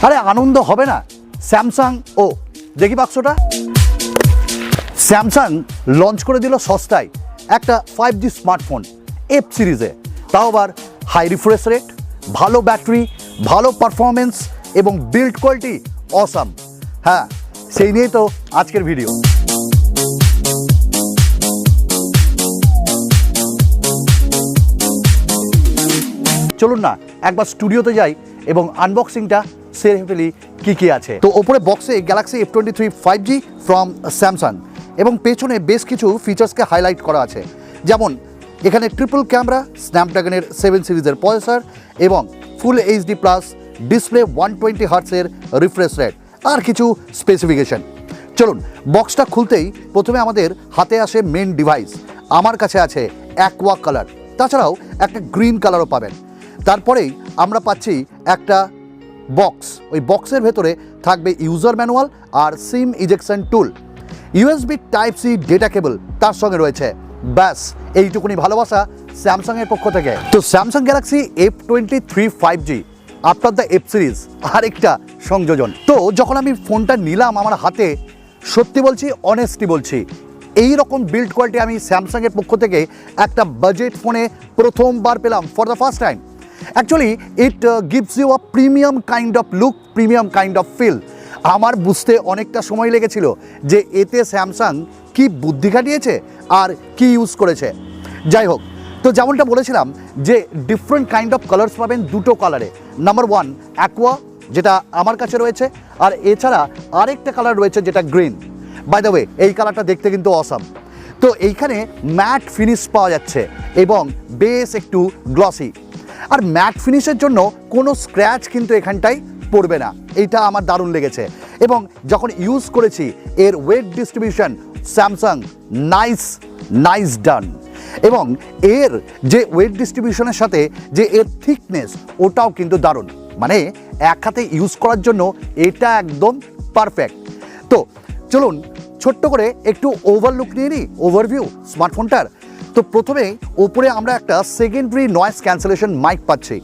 আরে আনন্দ হবে না? স্যামসাং দেখি বাক্সটা। স্যামসাং লঞ্চ করে দিল সস্তায় একটা 5G স্মার্টফোন এফ সিরিজে, তাও আবার হাই রিফ্রেশ রেট, ভালো ব্যাটারি, ভালো পারফরমেন্স এবং বিল্ড কোয়ালিটি অসাম। হ্যাঁ, সেই নিয়েই তো আজকের ভিডিও। চলুন না একবার স্টুডিওতে যাই এবং আনবক্সিংটা সেরে ফেলি কী আছে। তো ওপরে বক্সে Galaxy F23 5G from Samsung এবং পেছনে বেশ কিছু ফিচার্সকে হাইলাইট করা আছে, যেমন এখানে ট্রিপল ক্যামেরা, স্ন্যাপড্রাগনের 7 সিরিজের প্রসেসর এবং ফুল HD প্লাস ডিসপ্লে, 120 হার্টসের রিফ্রেশ রেট আর কিছু স্পেসিফিকেশন। চলুন বক্সটা খুলতেই প্রথমে আমাদের হাতে আসে মেন ডিভাইস। আমার কাছে আছে অ্যাকোয়া কালার, তাছাড়াও একটা গ্রিন কালারও পাবেন। তারপরেই আমরা পাচ্ছি একটা বক্স, ওই বক্সের ভেতরে থাকবে ইউজার ম্যানুয়াল আর সিম ইজেকশন টুল, USB Type-C ডেটা কেবল তার সঙ্গে রয়েছে। ব্যাস এইটুকুনি ভালোবাসা স্যামসাংয়ের পক্ষ থেকে। তো Samsung Galaxy F23 5G after the F series আরেকটা সংযোজন। তো যখন আমি ফোনটা নিলাম আমার হাতে, সত্যি বলছি, অনেস্টলি বলছি, এই রকম বিল্ড কোয়ালিটি আমি স্যামসাংয়ের পক্ষ থেকে একটা বাজেট ফোনে প্রথমবার পেলাম for the first time. Actually it gives you a premium kind of look, premium kind of feel. আমার বুঝতে অনেকটা সময় লেগেছিল যে এতে স্যামসাং কি বুদ্ধি খাটিয়েছে আর কি ইউজ করেছে। যাই হোক, তো যেমনটা বলেছিলাম যে ডিফারেন্ট কাইন্ড অফ কালার্স পাবেন দুটো কালারে। নাম্বার 1 অ্যাকোয়া, যেটা আমার কাছে রয়েছে, আর এছাড়া আরেকটা কালার রয়েছে যেটা গ্রিন। বাই দ্য ওয়ে, এই কালারটা দেখতে কিন্তু অসাম। তো এইখানে ম্যাট ফিনিশ পাওয়া যাচ্ছে এবং বেশ একটু গ্লসি। আর ম্যাট ফিনিশের জন্য কোনো স্ক্র্যাচ কিন্তু এখানটায় পড়বে না, এইটা আমার দারুণ লেগেছে। এবং যখন ইউজ করেছি এর ওয়েট ডিস্ট্রিবিউশন, স্যামসাং নাইস ডান। এবং এর যে ওয়েট ডিস্ট্রিবিউশনের সাথে যে এর থিকনেস, ওটাও কিন্তু দারুণ। মানে এক হাতে ইউজ করার জন্য এটা একদম পারফেক্ট। তো চলুন ছোট্ট করে একটু ওভারলুক নিয়ে নিই, ওভারভিউ স্মার্টফোনটার। তো প্রথমে ওপরে আমরা একটা সেকেন্ডারি নয়েজ ক্যান্সেলেশন মাইক পাচ্ছি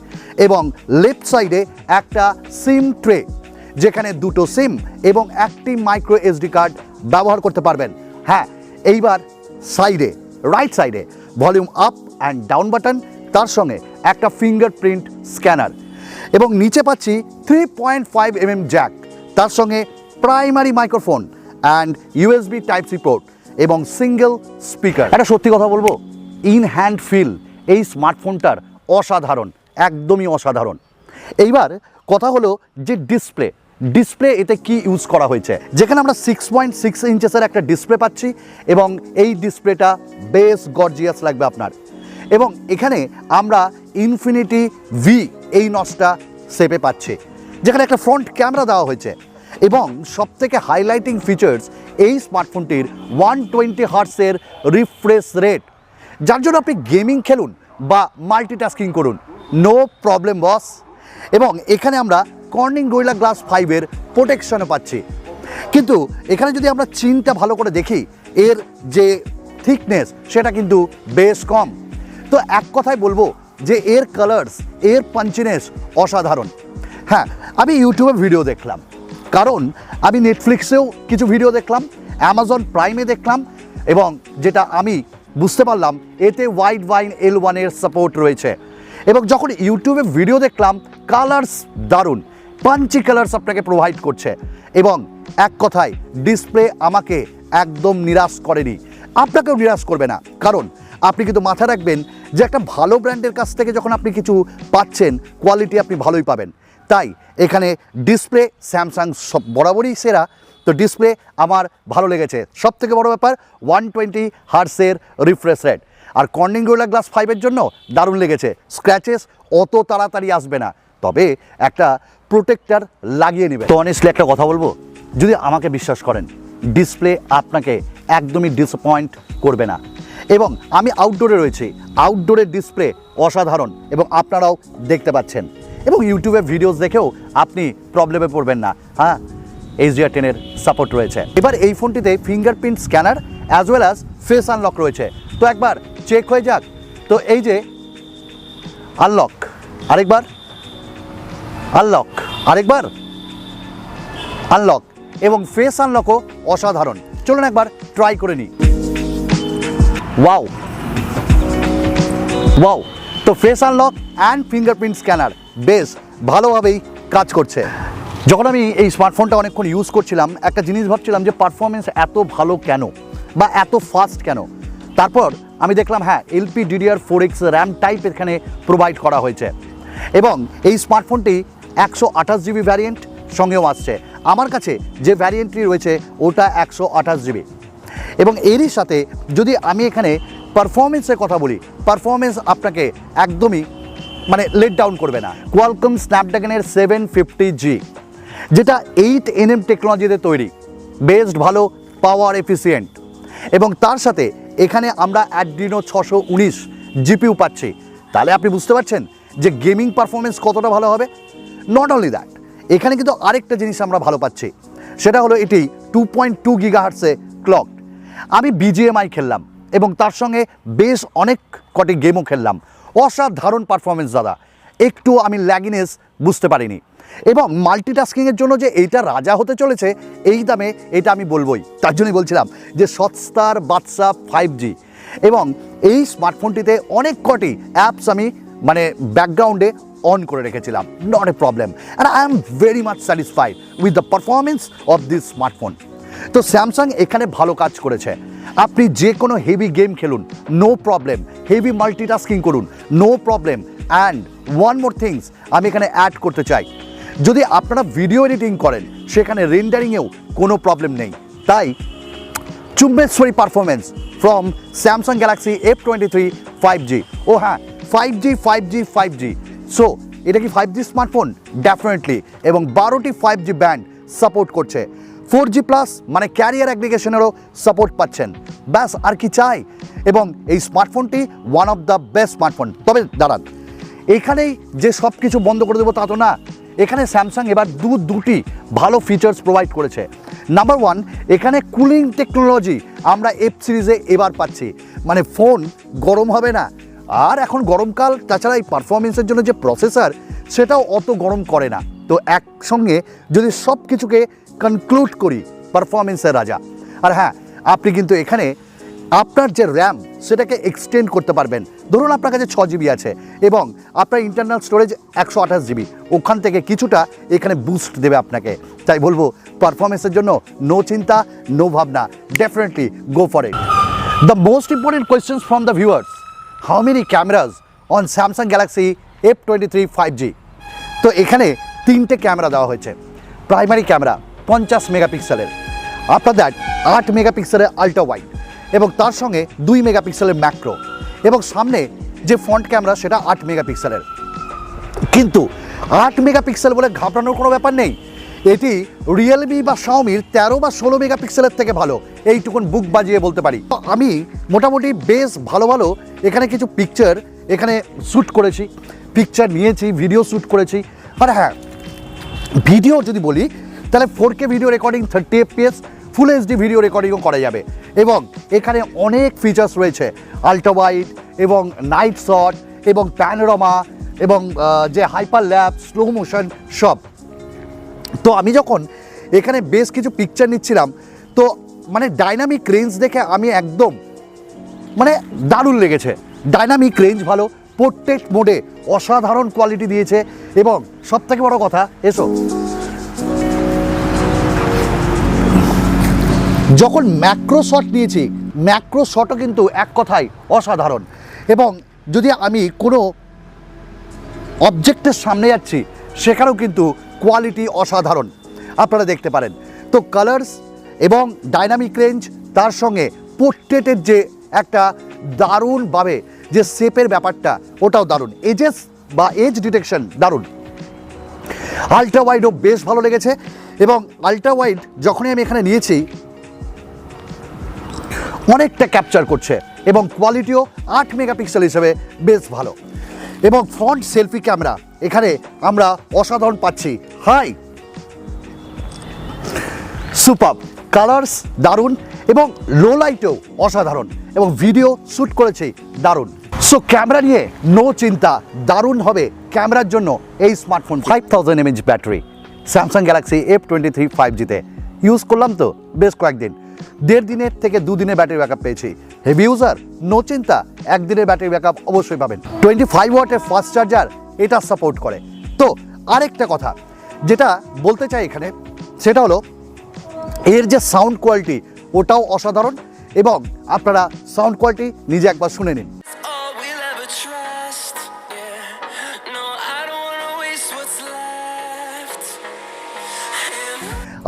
এবং লেফট সাইডে একটা সিম ট্রে, যেখানে দুটো সিম এবং একটি মাইক্রো SD কার্ড ব্যবহার করতে পারবেন। হ্যাঁ, এইবার সাইডে, রাইট সাইডে volume up and down button, তার সঙ্গে একটা ফিঙ্গারপ্রিন্ট স্ক্যানার এবং নিচে পাচ্ছি 3.5 mm জ্যাক, তার সঙ্গে primary microphone and USB Type-C port এবং সিঙ্গেল স্পিকার। একটা সত্যি কথা বলবো, ইন হ্যান্ড ফিল এই স্মার্টফোনটার অসাধারণ, একদমই অসাধারণ। এইবার কথা হলো যে ডিসপ্লে এতে কি ইউজ করা হয়েছে। যেখানে আমরা 6.6 ইঞ্চেসের একটা ডিসপ্লে পাচ্ছি এবং এই ডিসপ্লেটা বেশ গর্জিয়াস লাগবে আপনার। এবং এখানে আমরা ইনফিনিটি ভি এই নচটা শেপে পাচ্ছি, যেখানে একটা ফ্রন্ট ক্যামেরা দেওয়া হয়েছে। এবং সবথেকে হাইলাইটিং ফিচার্স এই স্মার্টফোনটির 120 হার্টসের রিফ্রেশ রেট, যার জন্য আপনি গেমিং খেলুন বা মাল্টিটাস্কিং করুন, নো প্রবলেম বস। এবং এখানে আমরা কর্নিং গরিলা গ্লাস 5-এর প্রোটেকশনও পাচ্ছি। কিন্তু এখানে যদি আমরা চিনটা ভালো করে দেখি, এর যে থিকনেস সেটা কিন্তু বেশ কম। তো এক কথায় বলবো যে এর কালার্স, এর পাঞ্চিনেস অসাধারণ। হ্যাঁ, আমি ইউটিউবে ভিডিও দেখলাম, কারণ আমি নেটফ্লিক্সেও কিছু ভিডিও দেখলাম, অ্যামাজন প্রাইমে দেখলাম, এবং যেটা আমি বুঝতে পারলাম এতে ওয়াইড ভাইন L1-এর সাপোর্ট রয়েছে। এবং যখন ইউটিউবে ভিডিও দেখলাম, কালার্স দারুণ, পাঞ্চি কালার্স আপনাকে প্রোভাইড করছে। এবং এক কথায় ডিসপ্লে আমাকে একদম নিরাশ করেনি, আপনাকেও নিরাশ করবে না। কারণ আপনি কিন্তু মাথায় রাখবেন যে একটা ভালো ব্র্যান্ডের কাছ থেকে যখন আপনি কিছু পাচ্ছেন, কোয়ালিটি আপনি ভালোই পাবেন। তাই এখানে ডিসপ্লে স্যামসাং সব বরাবরই সেরা। তো ডিসপ্লে আমার ভালো লেগেছে। সবথেকে বড় ব্যাপার 120 হার্টসের রিফ্রেশ রেট। আর কর্নিং গরিলা গ্লাস 5-এর জন্য দারুণ লেগেছে, স্ক্র্যাচেস অত তাড়াতাড়ি আসবে না, তবে একটা প্রোটেক্টর লাগিয়ে নেবে। তো অনেস্টলি একটা কথা বলবো, যদি আমাকে বিশ্বাস করেন, ডিসপ্লে আপনাকে একদমই ডিসঅ্যাপয়েন্ট করবে না। এবং আমি আউটডোরে রয়েছি, আউটডোরের ডিসপ্লে অসাধারণ এবং আপনারাও দেখতে পাচ্ছেন। এবং ইউটিউবে ভিডিওস দেখেও আপনি প্রবলেমে পড়বেন না। হ্যাঁ, HDR10-এর সাপোর্ট রয়েছে। এবার এই ফোনটিতে fingerprint scanner as well as face unlock রয়েছে। তো একবার চেক হয়ে যাক। তো এই যে আনলক, আরেকবার আনলক, আরেকবার আনলক, এবং ফেস আনলকও অসাধারণ। চলুন একবার ট্রাই করে নিই। ওয়াও ওয়াও, তো face unlock and fingerprint scanner বেশ ভালোভাবেই কাজ করছে। যখন আমি এই স্মার্টফোনটা অনেকক্ষণ ইউজ করছিলাম, একটা জিনিস ভাবছিলাম যে পারফরমেন্স এত ভালো কেন বা এত ফাস্ট কেন। তারপর আমি দেখলাম হ্যাঁ, LPDDR4X র্যাম টাইপ এখানে প্রোভাইড করা হয়েছে, এবং এই স্মার্টফোনটি 128GB ভ্যারিয়েন্ট সঙ্গেও আসছে। আমার কাছে যে ভ্যারিয়েন্টটি রয়েছে ওটা 128GB, এবং এরই সাথে যদি আমি এখানে পারফরমেন্সের কথা বলি, পারফরমেন্স আপনাকে একদমই মানে লেট ডাউন করবে না। কোয়ালকম স্ন্যাপড্রাগনের 750G, যেটা 8nm টেকনোলজিতে তৈরি, বেস্ট ভালো, পাওয়ার এফিসিয়েন্ট, এবং তার সাথে এখানে আমরা অ্যাড্রিনো 619 GPU পাচ্ছি। তাহলে আপনি বুঝতে পারছেন যে গেমিং পারফরমেন্স কতটা ভালো হবে। নট অনলি দ্যাট, এখানে কিন্তু আরেকটা জিনিস আমরা ভালো পাচ্ছি, সেটা হলো এটি 2.2 GHz ক্লক। আমি BGMI খেললাম এবং তার সঙ্গে বেশ অনেক কটি গেমও খেললাম। অসাধারণ পারফরমেন্স দাদা, একটু আমি ল্যাগিনেস বুঝতে পারিনি। এবং মাল্টিটাস্কিংয়ের জন্য যে এইটা রাজা হতে চলেছে এই দামে, এটা আমি বলবোই। তার জন্যই বলছিলাম যে সস্তার বাদশা 5G, এবং এই স্মার্টফোনটিতে অনেক কটি অ্যাপস আমি মানে ব্যাকগ্রাউন্ডে অন করে রেখেছিলাম, not a problem, and I am very much satisfied with the performance of this smartphone. তো স্যামসাং এখানে ভালো কাজ করেছে। আপনি যে কোনো হেভি গেম খেলুন, নো প্রবলেম, হেভি মাল্টিটাস্কিং করুন, no problem. And one more things আমি এখানে অ্যাড করতে চাই, যদি আপনারা ভিডিও এডিটিং করেন সেখানে রেন্ডারিংয়েও কোনো প্রবলেম নেই। তাই চুম্বেশ্বরী performance from Samsung Galaxy F23 5G। ও হ্যাঁ, 5G। সো এটা কি 5G স্মার্টফোন? ডেফিনেটলি, এবং 12টি 5G ব্যান্ড সাপোর্ট করছে। 4G+ মানে ক্যারিয়ার অ্যাগ্রিগেশনেরও সাপোর্ট পাচ্ছেন। ব্যাস আর কি চাই। এবং এই স্মার্টফোনটি one of the best smartphone. তবে দাঁড়ান, এখানেই যে সব কিছু বন্ধ করে দেবো তা তো না। এখানে স্যামসাং এবার দুটি ভালো ফিচার্স প্রোভাইড করেছে। নাম্বার 1, এখানে কুলিং টেকনোলজি আমরা F সিরিজে এবার পাচ্ছি, মানে ফোন গরম হবে না। আর এখন গরমকাল, তাছাড়া এই পারফরমেন্সের জন্য যে প্রসেসর সেটাও অত গরম করে না। তো একসঙ্গে যদি সব কিছুকে কনক্লুড করি, পারফরমেন্সের রাজা। আর হ্যাঁ, আপনি কিন্তু এখানে আপনার যে র্যাম সেটাকে এক্সটেন্ড করতে পারবেন। ধরুন আপনার কাছে 6GB আছে এবং আপনার ইন্টারনাল স্টোরেজ 128GB, ওখান থেকে কিছুটা এখানে বুস্ট দেবে আপনাকে। তাই বলবো পারফরমেন্সের জন্য নো চিন্তা, নো ভাবনা, definitely go for it. The most important questions from the viewers, how many cameras on Samsung Galaxy F23 5G? তো এখানে 3টে ক্যামেরা দেওয়া হয়েছে। প্রাইমারি ক্যামেরা 50 মেগাপিক্সেলের, আফটার দ্যাট 8 মেগাপিক্সেলের আল্ট্রা ওয়াইড, এবং তার সঙ্গে 2 মেগাপিক্সেলের ম্যাক্রো, এবং সামনে যে ফ্রন্ট ক্যামেরা সেটা 8 মেগাপিক্সেলের। কিন্তু 8 মেগাপিক্সেল বলে ঘাবড়ানোর কোনো ব্যাপার নেই। এটি রিয়েলমি বা শাওমির 13 বা 16 মেগাপিক্সেলের থেকে ভালো, এইটুকুন বুক বাজিয়ে বলতে পারি। আমি মোটামুটি বেশ ভালো এখানে কিছু পিকচার এখানে শ্যুট করেছি, পিকচার নিয়েছি, ভিডিও শ্যুট করেছি। আর হ্যাঁ, ভিডিও যদি বলি তাহলে 4K ভিডিও রেকর্ডিং, 30 FPS, ফুল HD ভিডিও রেকর্ডিংও করা যাবে। এবং এখানে অনেক ফিচার্স রয়েছে, আল্ট্রা ওয়াইড এবং নাইট শট এবং প্যানোরামা এবং যে হাইপার ল্যাব, স্লো মোশন সব। তো আমি যখন এখানে বেশ কিছু পিকচার নিচ্ছিলাম, তো মানে ডাইনামিক রেঞ্জ দেখে আমি একদম মানে দারুণ লেগেছে। ডাইনামিক রেঞ্জ ভালো, পোর্ট্রেট মোডে অসাধারণ কোয়ালিটি দিয়েছে, এবং সবথেকে বড় কথা, এসো, যখন ম্যাক্রো শট নিয়েছি, ম্যাক্রো শটও কিন্তু এক কথায় অসাধারণ। এবং যদি আমি কোনো অবজেক্টের সামনে যাচ্ছি সেখানেও কিন্তু কোয়ালিটি অসাধারণ, আপনারা দেখতে পারেন। তো কালার্স এবং ডাইনামিক রেঞ্জ, তার সঙ্গে পোর্ট্রেটের যে একটা দারুণভাবে যে শেপের ব্যাপারটা, ওটাও দারুণ। এজেস বা এজ ডিটেকশন দারুণ। আল্ট্রা ওয়াইডও বেশ ভালো লেগেছে, এবং আল্ট্রা ওয়াইড যখনই আমি এখানে নিয়েছি অনেকটা ক্যাপচার করছে, এবং কোয়ালিটিও 8 মেগাপিক্সেল হিসেবে বেশ ভালো। এবং ফ্রন্ট সেলফি ক্যামেরা এখানে আমরা অসাধারণ পাচ্ছি। হাই, সুপার কালার্স দারুণ, এবং লো লাইটেও অসাধারণ, এবং ভিডিও শ্যুট করেছি দারুণ। সো ক্যামেরা নিয়ে নো চিন্তা, দারুণ হবে ক্যামেরার জন্য এই smartphone. 5000 mAh battery, Samsung Galaxy F23 5Gতে ইউজ করলাম তো বেশ কয়েকদিন, 1.5 দিনের থেকে 2 দিনের ব্যাটারি ব্যাকআপ পেয়েছি। হেভি ইউজার নো চিন্তা, 1 দিনের ব্যাটারি ব্যাকআপ অবশ্যই পাবেন। 25 ওয়াটের ফাস্ট চার্জার এটা সাপোর্ট করে। তো আরেকটা কথা যেটা বলতে চাই এখানে, সেটা হলো এর যে সাউন্ড কোয়ালিটি ওটাও অসাধারণ, এবং আপনারা সাউন্ড কোয়ালিটি নিজে একবার শুনে নিন। All we'll ever trust. Yeah. No, I don't wanna waste what's left.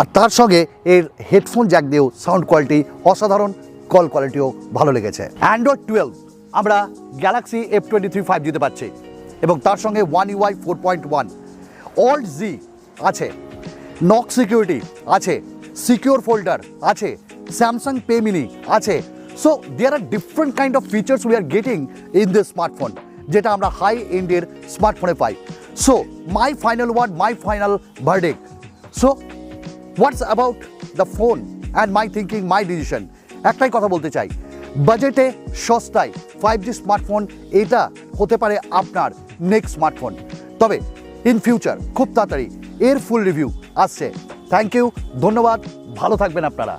আর তার সঙ্গে এর হেডফোন জ্যাক দিয়েও সাউন্ড কোয়ালিটি অসাধারণ, কল কোয়ালিটিও ভালো লেগেছে। অ্যান্ড্রয়েড 12 আমরা গ্যালাক্সি F23 5Gতে পাচ্ছি, এবং তার সঙ্গে One UI 4.1, Alt Z আছে, নক সিকিউরিটি আছে, সিকিউর ফোল্ডার আছে, স্যামসাং পে মিনি আছে। So there are different kind of features we are getting in this smartphone, যেটা আমরা হাই এন্ডের স্মার্টফোনে পাই। So my final word, my final verdict. So what's about the phone and my thinking, my decision, একটাই কথা বলতে চাই, বাজেটে সস্তায় 5G স্মার্টফোন এটা হতে পারে আপনার নেক্সট স্মার্টফোন। তবে ইন ফিউচার খুব তাড়াতাড়ি এর ফুল রিভিউ আসছে। থ্যাংক ইউ, ধন্যবাদ, ভালো থাকবেন আপনারা।